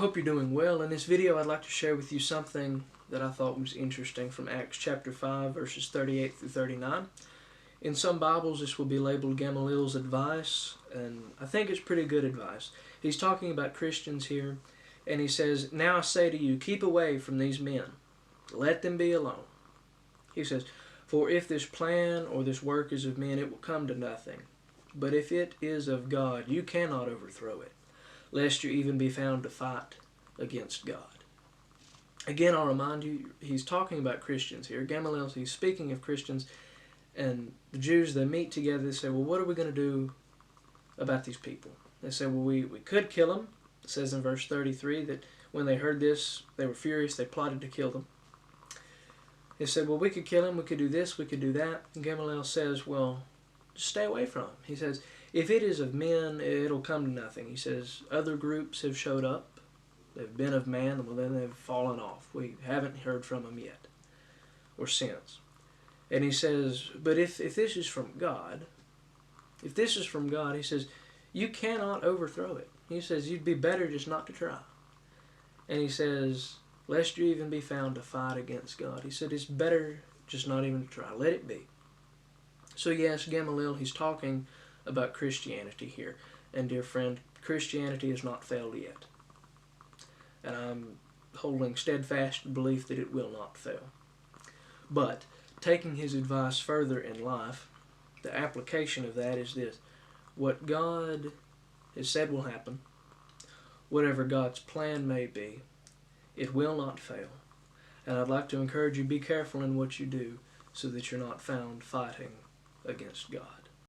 hope you're doing well. In this video, I'd like to share with you something that I thought was interesting from Acts chapter 5, verses 38 through 39. In some Bibles, this will be labeled Gamaliel's advice, and I think it's pretty good advice. He's talking about Christians here, and he says, "Now I say to you, keep away from these men. Let them be alone." He says, "For if this plan or this work is of men, it will come to nothing. But if it is of God, you cannot overthrow it, lest you even be found to fight against God." Again, I'll remind you, he's talking about Christians here. Gamaliel, he's speaking of Christians, and the Jews, they meet together. They say, well, what are we going to do about these people? They say, well, we could kill them. It says in verse 33 that when they heard this, they were furious. They plotted to kill them. They said, well, we could kill him. We could do this. We could do that. And Gamaliel says, well, just stay away from him. He says, if it is of men, it'll come to nothing. He says, other groups have showed up. They've been of man. Well, then they've fallen off. We haven't heard from them yet or since. And he says, but if this is from God, he says, you cannot overthrow it. He says, you'd be better just not to try. And he says, lest you even be found to fight against God. He said, it's better just not even to try. Let it be. So yes, Gamaliel, he's talking about Christianity here. And dear friend, Christianity has not failed yet. And I'm holding steadfast belief that it will not fail. But taking his advice further in life, the application of that is this: what God has said will happen, whatever God's plan may be, it will not fail. And I'd like to encourage you, be careful in what you do so that you're not found fighting against God.